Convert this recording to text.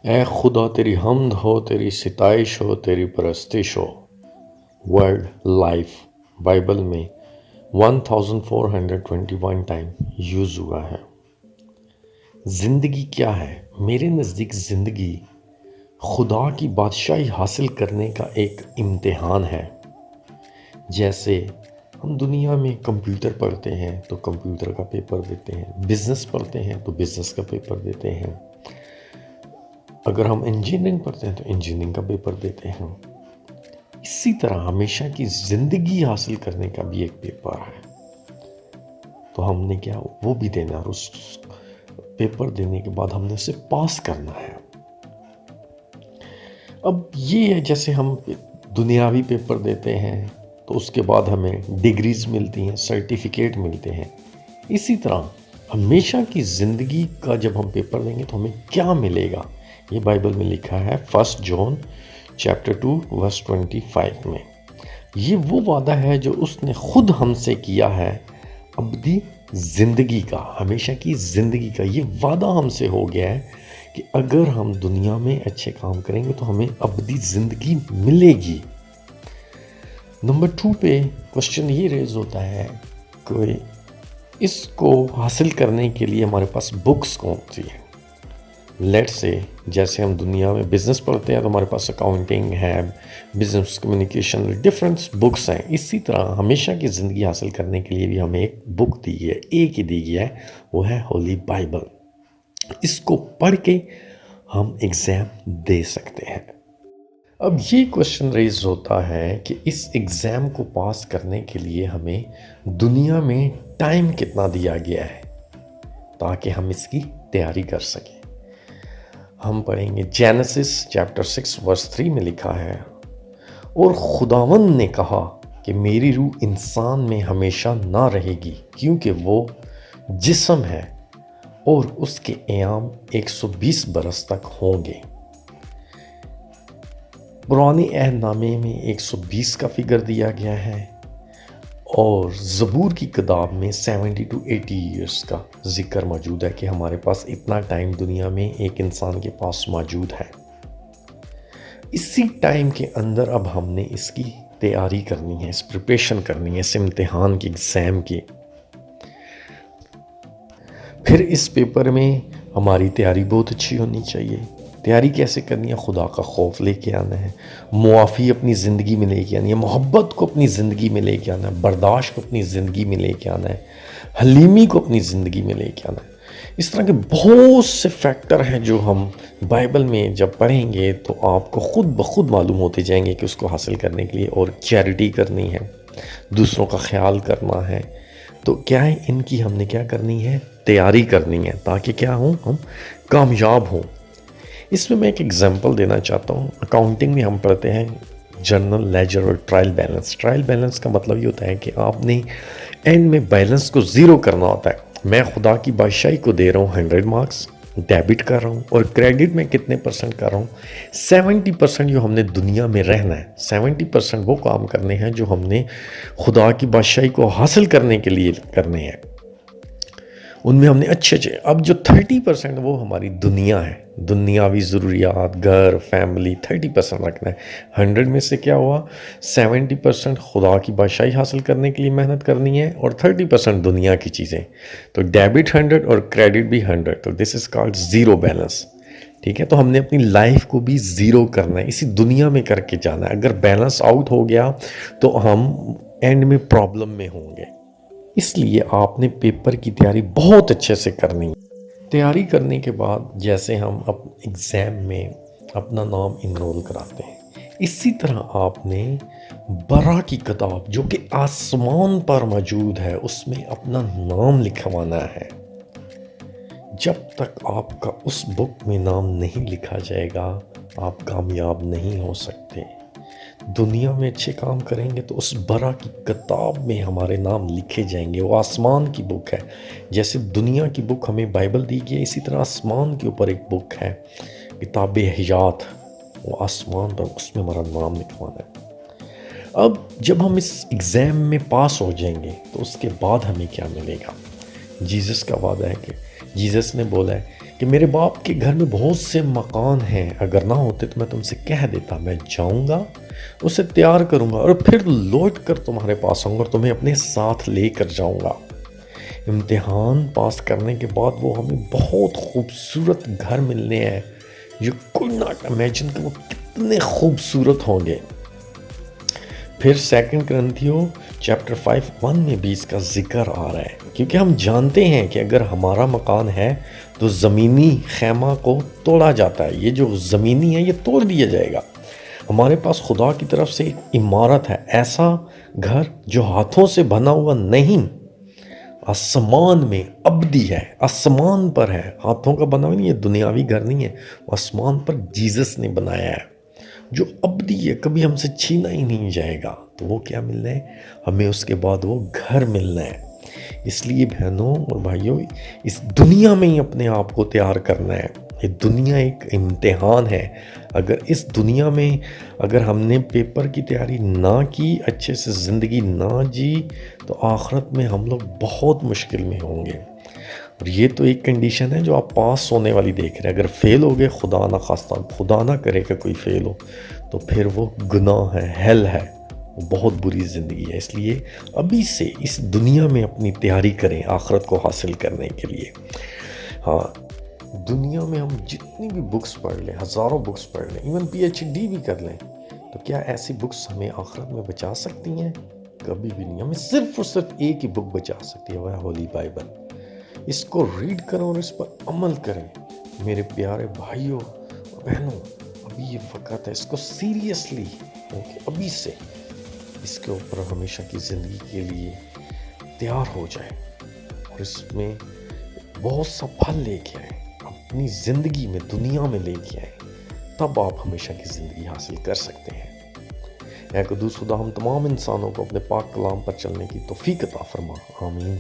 اے خدا تیری حمد ہو، تیری ستائش ہو، تیری پرستش ہو۔ ورڈ لائف بائبل میں 1421 ٹائم یوز ہوا ہے۔ زندگی کیا ہے؟ میرے نزدیک زندگی خدا کی بادشاہی حاصل کرنے کا ایک امتحان ہے۔ جیسے ہم دنیا میں کمپیوٹر پڑھتے ہیں تو کمپیوٹر کا پیپر دیتے ہیں، بزنس پڑھتے ہیں تو بزنس کا پیپر دیتے ہیں، اگر ہم انجینئرنگ پڑھتے ہیں تو انجینئرنگ کا پیپر دیتے ہیں۔ اسی طرح ہمیشہ کی زندگی حاصل کرنے کا بھی ایک پیپر ہے، تو ہم نے کیا وہ بھی دینا، اور اس پیپر دینے کے بعد ہم نے اسے پاس کرنا ہے۔ اب یہ ہے جیسے ہم دنیاوی پیپر دیتے ہیں تو اس کے بعد ہمیں ڈگریز ملتی ہیں، سرٹیفکیٹ ملتے ہیں۔ اسی طرح ہمیشہ کی زندگی کا جب ہم پیپر دیں گے تو ہمیں کیا ملے گا؟ یہ بائبل میں لکھا ہے 1 جون چیپٹر 2 ورس 25 میں۔ یہ وہ وعدہ ہے جو اس نے خود ہم سے کیا ہے، ابدی زندگی کا، ہمیشہ کی زندگی کا۔ یہ وعدہ ہم سے ہو گیا ہے کہ اگر ہم دنیا میں اچھے کام کریں گے تو ہمیں ابدی زندگی ملے گی۔ نمبر 2 پہ کوشچن یہ ریز ہوتا ہے کہ اس کو حاصل کرنے کے لیے ہمارے پاس بکس کون سی ہیں؟ لیٹ سے جیسے ہم دنیا میں بزنس پڑھتے ہیں تو ہمارے پاس اکاؤنٹنگ ہے، بزنس کمیونیکیشن، ڈفرینٹ بکس ہیں۔ اسی طرح ہمیشہ کی زندگی حاصل کرنے کے لیے بھی ہمیں ایک بک دی ہے، ایک ہی دی گیا ہے، وہ ہے ہولی بائبل۔ اس کو پڑھ کے ہم ایگزام دے سکتے ہیں۔ اب یہ کوشچن ریز ہوتا ہے کہ اس ایگزام کو پاس کرنے کے لیے ہمیں دنیا میں ٹائم کتنا دیا گیا ہے تاکہ ہم اس کی تیاری کر سکیں۔ ہم پڑھیں گے جینیسس چیپٹر 6 ورس 3 میں لکھا ہے، اور خداوند نے کہا کہ میری روح انسان میں ہمیشہ نہ رہے گی، کیونکہ وہ جسم ہے اور اس کے ایام 120 برس تک ہوں گے۔ پرانے عہد نامے میں 120 کا فگر دیا گیا ہے، اور زبور کی کتاب میں 70 to 80 ایئرس کا ذکر موجود ہے کہ ہمارے پاس اتنا ٹائم دنیا میں ایک انسان کے پاس موجود ہے۔ اسی ٹائم کے اندر اب ہم نے اس کی تیاری کرنی ہے، اس پریپریشن کرنی ہے، اس امتحان کی، ایگزام کی۔ پھر اس پیپر میں ہماری تیاری بہت اچھی ہونی چاہیے۔ تیاری کیسے کرنی ہے؟ خدا کا خوف لے کے آنا ہے، معافی اپنی زندگی میں لے کے آنی ہے، محبت کو اپنی زندگی میں لے کے آنا ہے، برداشت کو اپنی زندگی میں لے کے آنا ہے، حلیمی کو اپنی زندگی میں لے کے آنا ہے۔ اس طرح کے بہت سے فیکٹر ہیں جو ہم بائبل میں جب پڑھیں گے تو آپ کو خود بخود معلوم ہوتے جائیں گے کہ اس کو حاصل کرنے کے لیے، اور چیریٹی کرنی ہے، دوسروں کا خیال کرنا ہے، تو کیا ہے ان کی ہم نے کیا کرنی ہے؟ تیاری کرنی ہے، تاکہ کیا ہوں ہم کامیاب ہوں۔ اس میں ایک ایگزامپل دینا چاہتا ہوں۔ اکاؤنٹنگ میں ہم پڑھتے ہیں جرنل لیجر اور ٹرائل بیلنس۔ ٹرائل بیلنس کا مطلب یہ ہوتا ہے کہ آپ نے اینڈ میں بیلنس کو زیرو کرنا ہوتا ہے۔ میں خدا کی بادشاہی کو دے رہا ہوں 100 مارکس، ڈیبٹ کر رہا ہوں، اور کریڈٹ میں کتنے پرسنٹ کر رہا ہوں؟ 70% جو ہم نے دنیا میں رہنا ہے، 70% وہ کام کرنے ہیں جو ہم نے خدا کی بادشاہی کو حاصل کرنے کے لیے کرنے ہیں، ان میں ہم نے اچھے اب جو 30% وہ ہماری دنیا ہے، دنیاوی ضروریات، گھر، فیملی، 30% رکھنا ہے۔ 100 میں سے کیا ہوا؟ 70% خدا کی بادشاہی حاصل کرنے کے لیے محنت کرنی ہے، اور 30% دنیا کی چیزیں۔ تو ڈیبٹ 100 اور کریڈٹ بھی 100، تو دس از کالڈ زیرو بیلنس۔ ٹھیک ہے، تو ہم نے اپنی لائف کو بھی زیرو کرنا ہے، اسی دنیا میں کر کے جانا ہے۔ اگر بیلنس آؤٹ ہو گیا تو ہم اینڈ میں پرابلم میں ہوں گے۔ اس لیے آپ نے پیپر کی تیاری بہت اچھے سے کرنی ہے۔ تیاری کرنے کے بعد جیسے ہم ایگزام میں اپنا نام انرول کراتے ہیں، اسی طرح آپ نے برا کی کتاب جو کہ آسمان پر موجود ہے اس میں اپنا نام لکھوانا ہے۔ جب تک آپ کا اس بک میں نام نہیں لکھا جائے گا آپ کامیاب نہیں ہو سکتے۔ دنیا میں اچھے کام کریں گے تو اس برا کی کتاب میں ہمارے نام لکھے جائیں گے۔ وہ آسمان کی بک ہے، جیسے دنیا کی بک ہمیں بائبل دی گئی ہے، اسی طرح آسمان کے اوپر ایک بک ہے، کتاب حیات، وہ آسمان پر، اس میں ہمارا نام لکھوانا ہے۔ اب جب ہم اس ایگزام میں پاس ہو جائیں گے تو اس کے بعد ہمیں کیا ملے گا؟ جیزس کا وعدہ ہے کہ جیزس نے بولا ہے کہ میرے باپ کے گھر میں بہت سے مکان ہیں، اگر نہ ہوتے تو میں تم سے کہہ دیتا، میں جاؤں گا اسے تیار کروں گا اور پھر لوٹ کر تمہارے پاس آؤں گا اور تمہیں اپنے ساتھ لے کر جاؤں گا۔ امتحان پاس کرنے کے بعد وہ ہمیں بہت خوبصورت گھر ملنے ہیں، یو کوڈ ناٹ امیجن کہ وہ کتنے خوبصورت ہوں گے۔ پھر سیکنڈ کرنتھیوں چیپٹر 5:1 میں بھی اس کا ذکر آ رہا ہے، کیونکہ ہم جانتے ہیں کہ اگر ہمارا مکان ہے تو زمینی خیمہ کو توڑا جاتا ہے، یہ جو زمینی ہے یہ توڑ دیا جائے گا۔ ہمارے پاس خدا کی طرف سے ایک عمارت ہے، ایسا گھر جو ہاتھوں سے بنا ہوا نہیں، آسمان میں ابدی ہے، آسمان پر ہے، ہاتھوں کا بنا ہوا نہیں، یہ دنیاوی گھر نہیں ہے، وہ آسمان پر جیزس نے بنایا ہے، جو ابدی ہے، کبھی ہم سے چھینا ہی نہیں جائے گا۔ تو وہ کیا ملنا ہے؟ ہمیں اس کے بعد وہ گھر ملنا ہے۔ اس لیے بہنوں اور بھائیوں، اس دنیا میں ہی اپنے آپ کو تیار کرنا ہے۔ یہ دنیا ایک امتحان ہے، اگر اس دنیا میں اگر ہم نے پیپر کی تیاری نہ کی، اچھے سے زندگی نہ جی، تو آخرت میں ہم لوگ بہت مشکل میں ہوں گے۔ اور یہ تو ایک کنڈیشن ہے جو آپ پاس ہونے والی دیکھ رہے ہیں، اگر فیل ہو گئے، خدا نہ خواستہ، خدا نہ کرے کہ کوئی فیل ہو، تو پھر وہ گناہ ہے، ہیل ہے، وہ بہت بری زندگی ہے۔ اس لیے ابھی سے اس دنیا میں اپنی تیاری کریں آخرت کو حاصل کرنے کے لیے۔ ہاں، دنیا میں ہم جتنی بھی بکس پڑھ لیں، ہزاروں بکس پڑھ لیں، ایون PhD بھی کر لیں، تو کیا ایسی بکس ہمیں آخرت میں بچا سکتی ہیں؟ کبھی بھی نہیں۔ ہمیں صرف اور صرف ایک ہی بک بچا سکتی ہے، وہ ہے ہولی بائبل۔ اس کو ریڈ کریں اور اس پر عمل کریں۔ میرے پیارے بھائیوں اور بہنوں، ابھی یہ وقت ہے، اس کو سیریسلی ابھی سے اس کے اوپر ہمیشہ کی زندگی کے لیے تیار ہو جائیں اور اس میں بہت سا پھل لے کے آئیں، اپنی زندگی میں، دنیا میں لے کے آئیں، تب آپ ہمیشہ کی زندگی حاصل کر سکتے ہیں۔ اے قدوس خدا، ہم تمام انسانوں کو اپنے پاک کلام پر چلنے کی توفیق عطا فرما، آمین۔